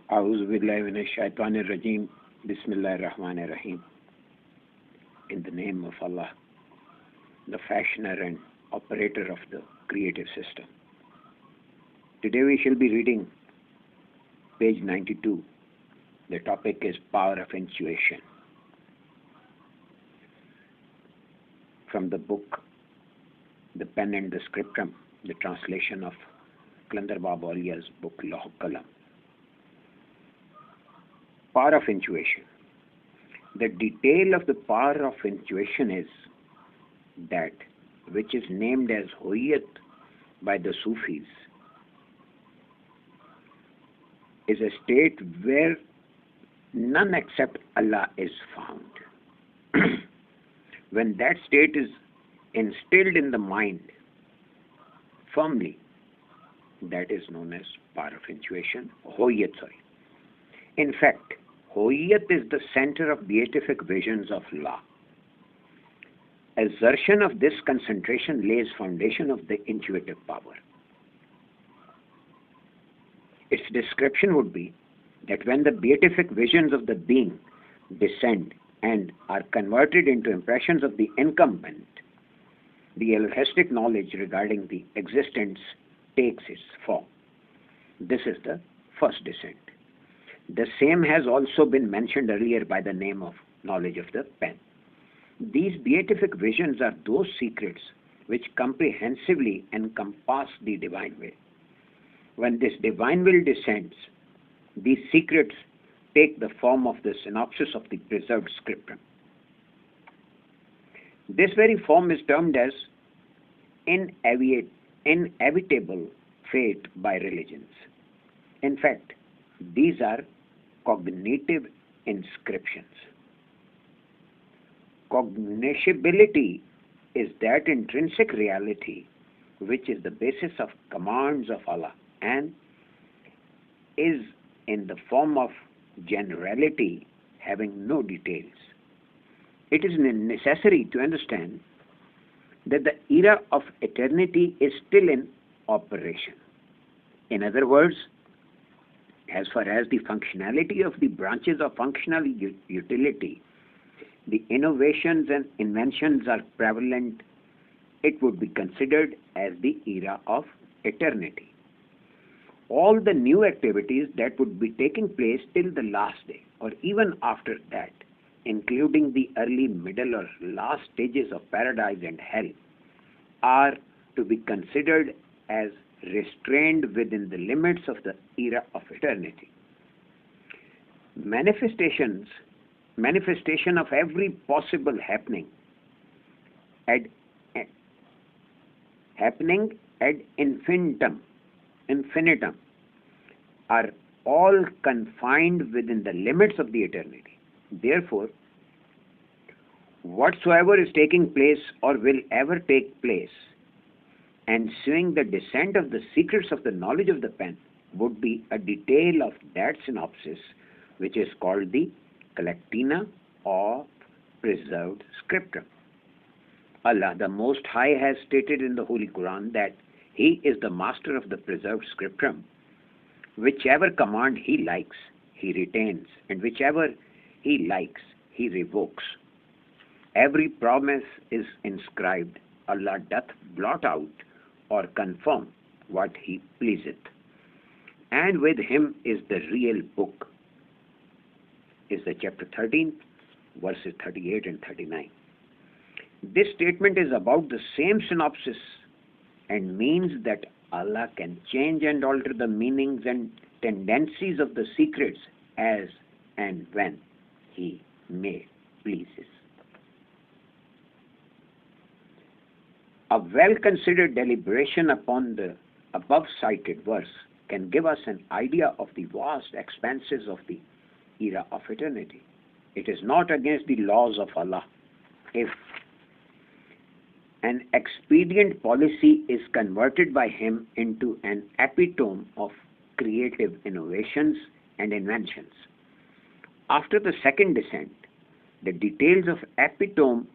A'udhu billahi minash shaitanir rajim. Bismillahir Rahmanir Rahim. In the name of Allah, the fashioner and operator of the creative system. Today we shall be reading page 92. The topic is power of intuition. From the book, The Pen and the Scriptrum, the translation of Qalandar Baba Auliya's book, Qalam. Power of intuition. The detail of the power of intuition is that which is named as Hoyat by the Sufis is a state where none except Allah is found. When that state is instilled in the mind firmly, that is known as power of intuition, Hoyat. In fact, Hoyat is the center of beatific visions of law. Assertion of this concentration lays foundation of the intuitive power. Its description would be that when the beatific visions of the being descend and are converted into impressions of the incumbent, the elastic knowledge regarding the existence takes its form. This is the first descent. The same has also been mentioned earlier by the name of knowledge of the pen. These beatific visions are those secrets which comprehensively encompass the divine will. When this divine will descends, these secrets take the form of the synopsis of the preserved scriptum. This very form is termed as inevitable fate by religions. In fact, these are cognitive inscriptions. Cognitibility is that intrinsic reality which is the basis of commands of Allah and is in the form of generality having no details. It is necessary to understand that the era of eternity is still in operation. In other words, as far as the functionality of the branches of functional utility, the innovations and inventions are prevalent, it would be considered as the era of eternity. All the new activities that would be taking place till the last day or even after that, including the early, middle or last stages of paradise and hell, are to be considered as restrained within the limits of the era of eternity. Manifestation of every possible happening ad infinitum are all confined within the limits of the eternity. Therefore, whatsoever is taking place or will ever take place, ensuing the descent of the secrets of the knowledge of the pen, would be a detail of that synopsis which is called the collectina or preserved scriptum. Allah the Most High has stated in the Holy Quran that He is the master of the preserved scriptum. Whichever command He likes, He retains, and whichever He likes, He revokes. Every promise is inscribed. Allah doth blot out or confirm what He pleaseth. And with Him is the real book. Is the chapter 13, verses 38 and 39. This statement is about the same synopsis and means that Allah can change and alter the meanings and tendencies of the secrets as and when He may pleases. A well-considered deliberation upon the above-cited verse can give us an idea of the vast expanses of the era of eternity. It is not against the laws of Allah if an expedient policy is converted by Him into an epitome of creative innovations and inventions. After the second descent, the details of epitome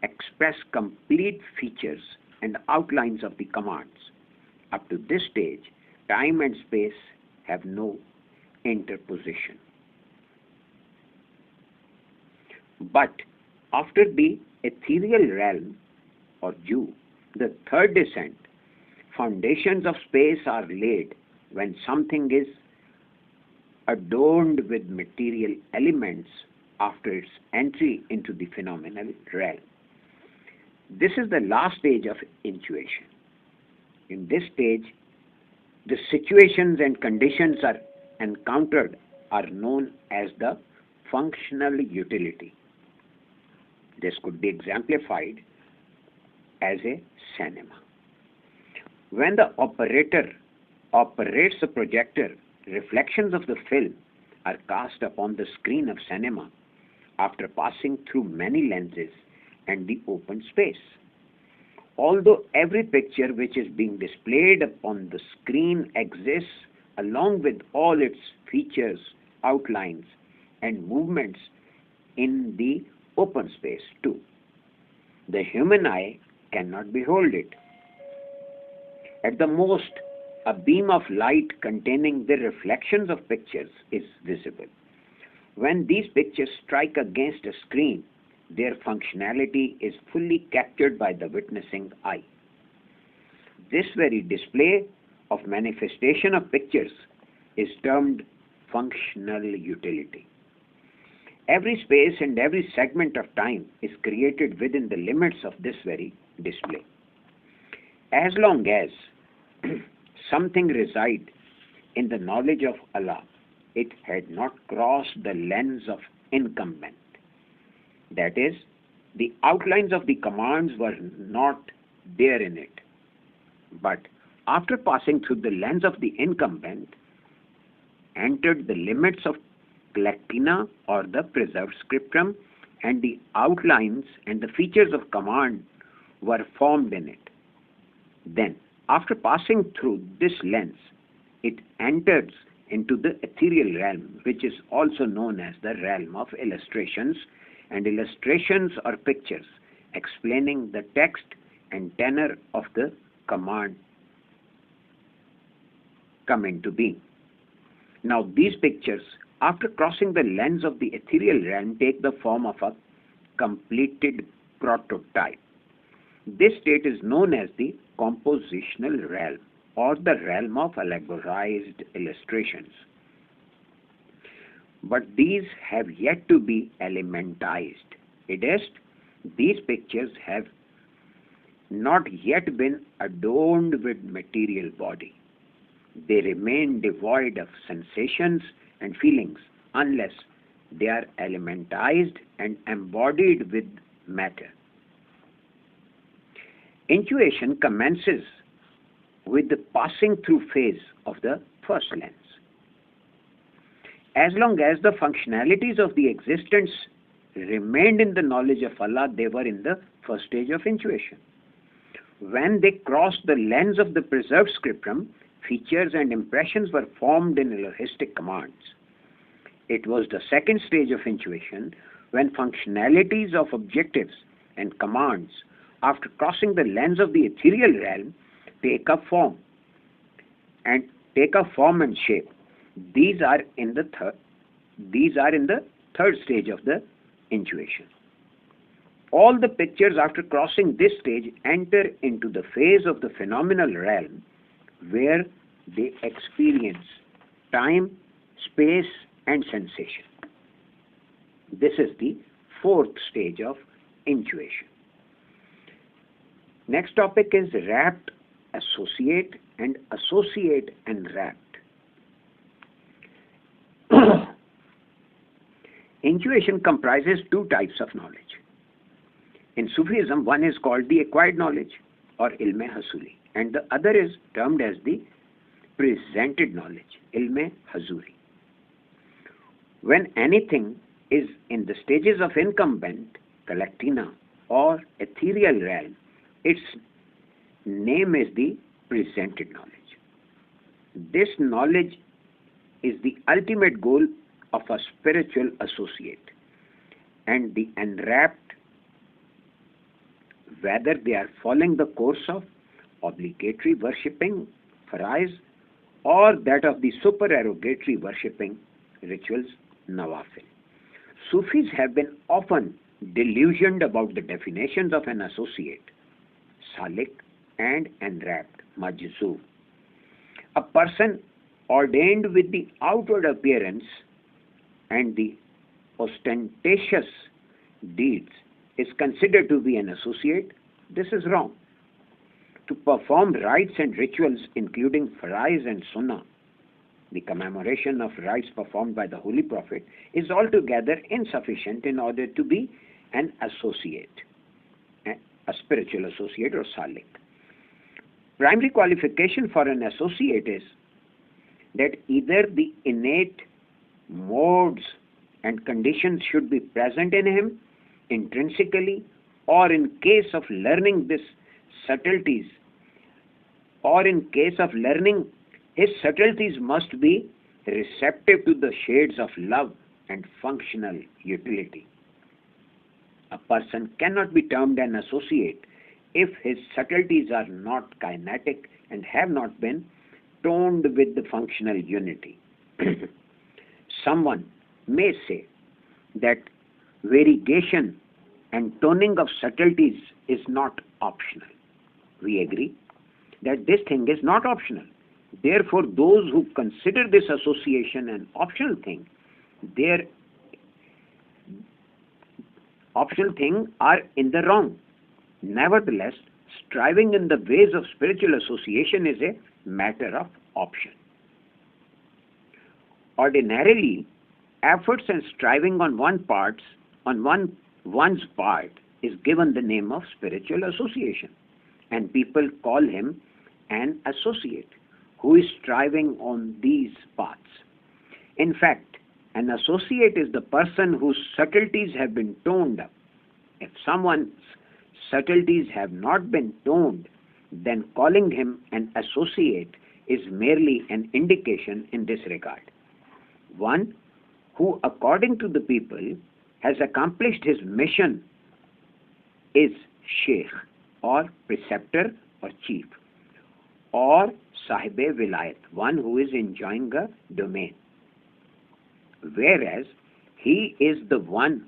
express complete features and outlines of the commands. Up to this stage, time and space have no interposition. But after the ethereal realm or you, the third descent, foundations of space are laid when something is adorned with material elements after its entry into the phenomenal realm. This is the last stage of intuition. In this stage, the situations and conditions are encountered are known as the functional utility. This could be exemplified as a cinema. When the operator operates the projector, reflections of the film are cast upon the screen of cinema after passing through many lenses and the open space. Although every picture which is being displayed upon the screen exists along with all its features, outlines, and movements in the open space too, the human eye cannot behold it. At the most, a beam of light containing the reflections of pictures is visible. When these pictures strike against a screen, their functionality is fully captured by the witnessing eye. This very display of manifestation of pictures is termed functional utility. Every space and every segment of time is created within the limits of this very display. As long as something resides in the knowledge of Allah, it had not crossed the lens of incumbent. That is, the outlines of the commands were not there in it. But after passing through the lens of the incumbent, entered the limits of Galactina or the preserved scriptum, and the outlines and the features of command were formed in it. Then, after passing through this lens, it enters into the ethereal realm, which is also known as the realm of illustrations, and illustrations are pictures explaining the text and tenor of the command come into being. Now these pictures, after crossing the lens of the ethereal realm, take the form of a completed prototype. This state is known as the compositional realm or the realm of allegorized illustrations. But these have yet to be elementized. It is, these pictures have not yet been adorned with material body. They remain devoid of sensations and feelings unless they are elementized and embodied with matter. Intuition commences with the passing through phase of the first lens. As long as the functionalities of the existence remained in the knowledge of Allah, they were in the first stage of intuition. When they crossed the lens of the preserved scriptum, features and impressions were formed in Elohistic commands. It was the second stage of intuition when functionalities of objectives and commands, after crossing the lens of the ethereal realm, take a form and shape. These are in the third stage of the intuition. All the pictures after crossing this stage enter into the phase of the phenomenal realm where they experience time, space, and sensation. This is the fourth stage of intuition. Next topic is rapt, associate, and associate and rapt. Intuition comprises two types of knowledge. In Sufism, one is called the acquired knowledge or ilme hasuli, and the other is termed as the presented knowledge, ilme hazuri. When anything is in the stages of incumbent, galactina, or ethereal realm, its name is the presented knowledge. This knowledge is the ultimate goal of a spiritual associate, and the enwrapped, whether they are following the course of obligatory worshipping, farais, or that of the supererogatory worshipping rituals, nawafil. Sufis have been often delusioned about the definitions of an associate, salik, and enwrapped, majzub. A person ordained with the outward appearance and the ostentatious deeds is considered to be an associate. This is wrong. To perform rites and rituals including farais and sunnah, the commemoration of rites performed by the Holy Prophet, is altogether insufficient in order to be an associate, a spiritual associate or salik. Primary qualification for an associate is that either the innate modes and conditions should be present in him intrinsically, or in case of learning his subtleties must be receptive to the shades of love and functional utility. A person cannot be termed an associate if his subtleties are not kinetic and have not been toned with the functional unity. Someone may say that variegation and toning of subtleties is not optional. We agree that this thing is not optional. Therefore, those who consider this association an optional thing, their optional thing are in the wrong. Nevertheless, striving in the ways of spiritual association is a matter of option. Ordinarily, efforts and striving on one's part is given the name of spiritual association, and people call him an associate who is striving on these paths. In fact, an associate is the person whose subtleties have been toned up. If someone's subtleties have not been toned, then calling him an associate is merely an indication in this regard. One who, according to the people, has accomplished his mission is sheikh or preceptor or chief, or sahibe vilayat, one who is enjoying a domain. Whereas he is the one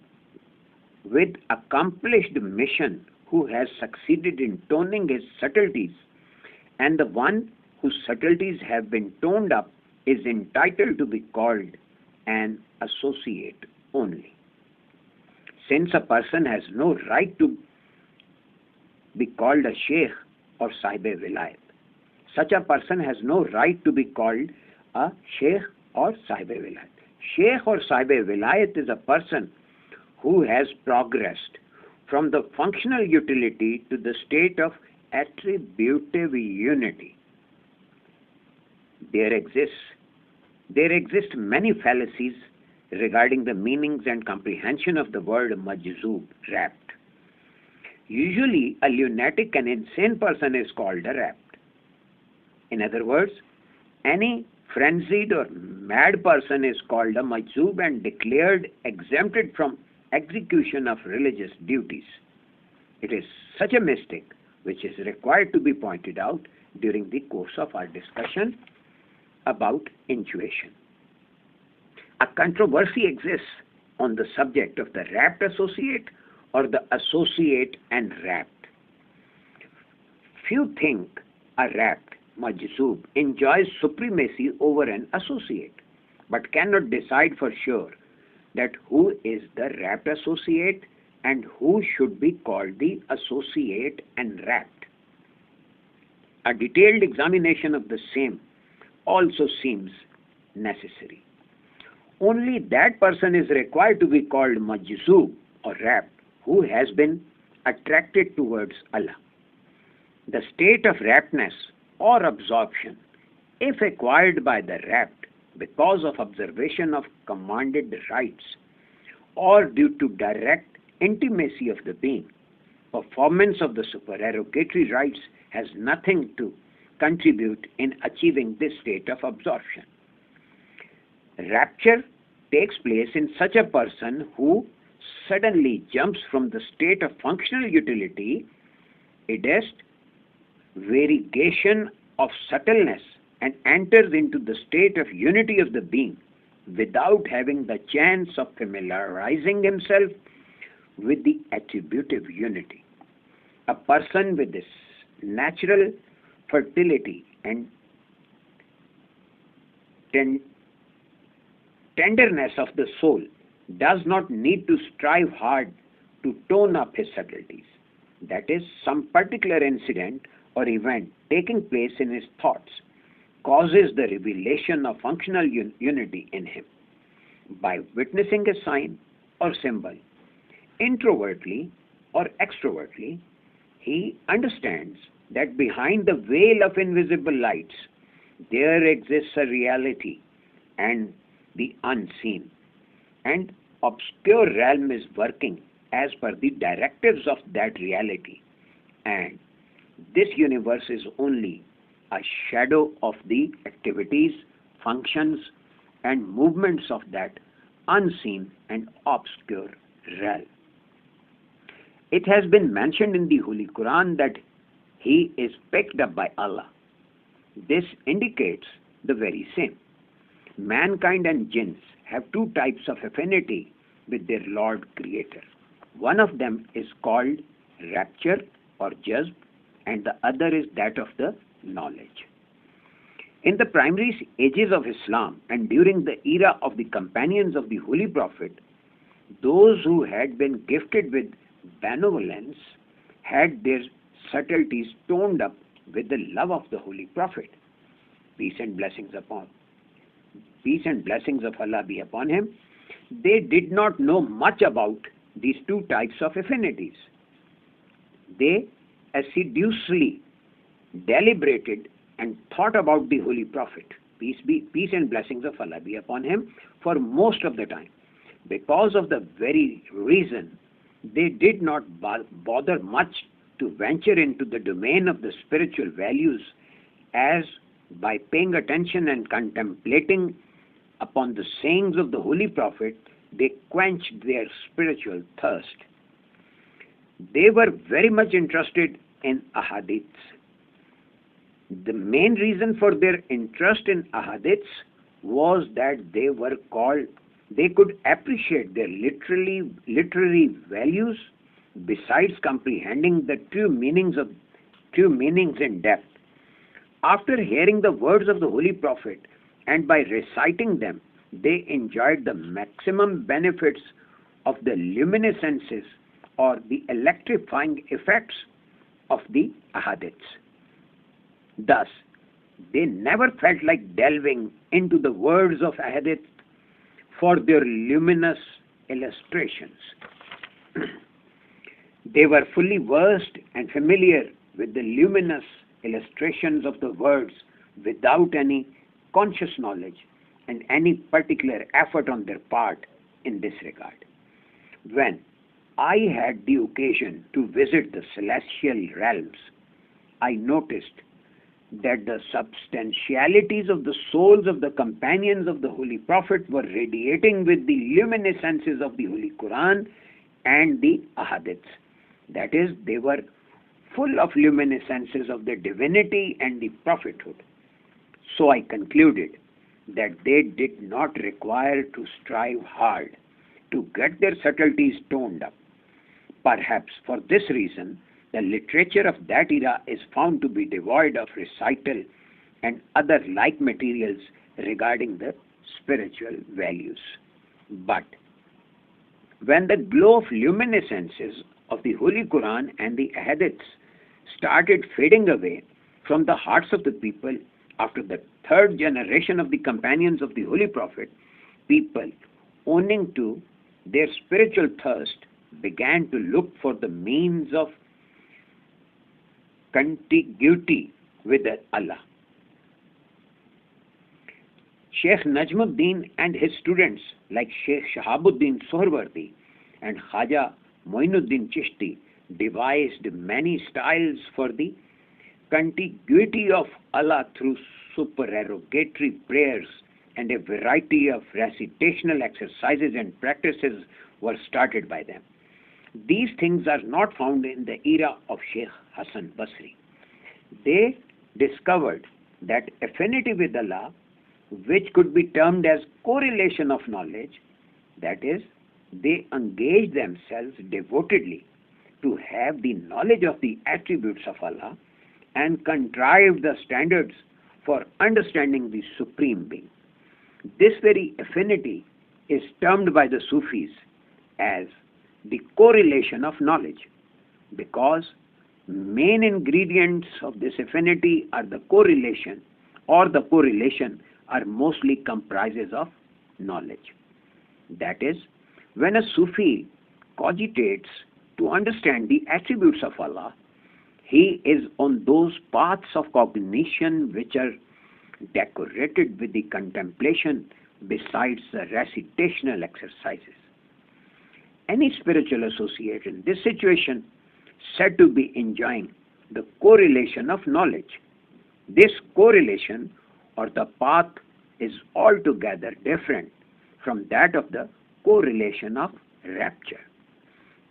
with accomplished mission who has succeeded in toning his subtleties, and the one whose subtleties have been toned up is entitled to be called an associate only. Since a person has no right to be called a sheikh or sahibe vilayat, such a person has no right to be called a sheikh or sahibe vilayat. Sheikh or sahibe vilayat is a person who has progressed from the functional utility to the state of attributive unity. There exist many fallacies regarding the meanings and comprehension of the word majzub, rapt. Usually, a lunatic and insane person is called a rapt. In other words, any frenzied or mad person is called a majzub and declared exempted from execution of religious duties. It is such a mistake which is required to be pointed out during the course of our discussion about intuition. A controversy exists on the subject of the rapt associate or the associate and rapt. Few think a rapt, majzub, enjoys supremacy over an associate, but cannot decide for sure that who is the rapt associate and who should be called the associate and rapt. A detailed examination of the same also seems necessary. Only that person is required to be called majzub or rapt who has been attracted towards Allah. The state of raptness or absorption, if acquired by the rapt because of observation of commanded rites or due to direct intimacy of the being, performance of the supererogatory rites has nothing to contribute in achieving this state of absorption. Rapture takes place in such a person who suddenly jumps from the state of functional utility, i.e., variegation of subtleness, and enters into the state of unity of the being without having the chance of familiarizing himself with the attributive unity. A person with this natural fertility and tenderness of the soul does not need to strive hard to tone up his subtleties. That is, some particular incident or event taking place in his thoughts causes the revelation of functional unity in him. By witnessing a sign or symbol, introvertly or extrovertly, he understands that behind the veil of invisible lights there exists a reality and the unseen, and obscure realm is working as per the directives of that reality, and this universe is only a shadow of the activities, functions, and movements of that unseen and obscure realm. It has been mentioned in the Holy Quran that he is picked up by Allah. This indicates the very same. Mankind and jinns have two types of affinity with their Lord Creator. One of them is called rapture or jazb, and the other is that of the knowledge. In the primary ages of Islam and during the era of the companions of the Holy Prophet, those who had been gifted with benevolence had their subtleties toned up with the love of the Holy Prophet. Peace and blessings of Allah be upon him. They did not know much about these two types of affinities. They assiduously deliberated and thought about the Holy Prophet, peace and blessings of Allah be upon him, for most of the time. Because of the very reason, they did not bother much to venture into the domain of the spiritual values, as by paying attention and contemplating upon the sayings of the Holy Prophet, they quenched their spiritual thirst. They were very much interested in ahadiths. The main reason for their interest in ahadiths was that they could appreciate their literary values besides comprehending the true meanings in depth. After hearing the words of the Holy Prophet and by reciting them, they enjoyed the maximum benefits of the luminescences or the electrifying effects of the ahadiths. Thus, they never felt like delving into the words of ahadith for their luminous illustrations. They were fully versed and familiar with the luminous illustrations of the words without any conscious knowledge and any particular effort on their part in this regard. When I had the occasion to visit the celestial realms, I noticed that the substantialities of the souls of the companions of the Holy Prophet were radiating with the luminescences of the Holy Quran and the ahadiths. That is, they were full of luminescences of the divinity and the prophethood. So I concluded that they did not require to strive hard to get their subtleties toned up. Perhaps for this reason, the literature of that era is found to be devoid of recital and other like materials regarding the spiritual values. But when the glow of luminescences of the Holy Quran and the Hadiths started fading away from the hearts of the people after the third generation of the companions of the Holy Prophet, people owning to their spiritual thirst began to look for the means of contiguity with Allah. Sheikh Najmuddin and his students like Sheikh Shahabuddin Sohrawardi and Khaja Moinuddin Chishti devised many styles for the contiguity of Allah through supererogatory prayers, and a variety of recitational exercises and practices were started by them. These things are not found in the era of Sheikh Hassan Basri. They discovered that affinity with Allah, which could be termed as correlation of knowledge, that is, they engage themselves devotedly to have the knowledge of the attributes of Allah and contrive the standards for understanding the Supreme Being. This very affinity is termed by the Sufis as the correlation of knowledge, because main ingredients of this affinity are the correlation, or the correlation are mostly comprises of knowledge. That is, when a Sufi cogitates to understand the attributes of Allah, he is on those paths of cognition which are decorated with the contemplation besides the recitational exercises. Any spiritual associate in this situation said to be enjoying the correlation of knowledge. This correlation or the path is altogether different from that of the correlation of rapture.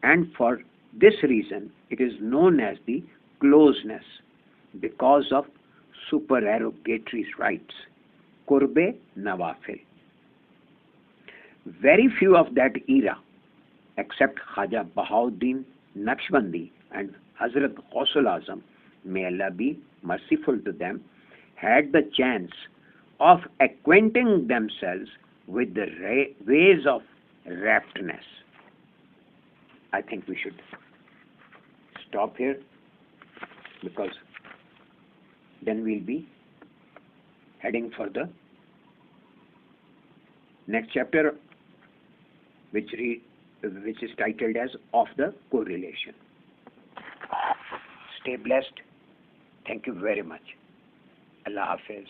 And for this reason, it is known as the closeness, because of supererogatory rights, Qurbe Nawafil. Very few of that era, except Khaja Bahauddin Naqshbandi and Hazrat Qalandar Azam, may Allah be merciful to them, had the chance of acquainting themselves with the ways of raptness. I think we should stop here, because then we'll be heading for the next chapter, which is titled as Of the Correlation. Stay blessed. Thank you very much. Allah Hafiz.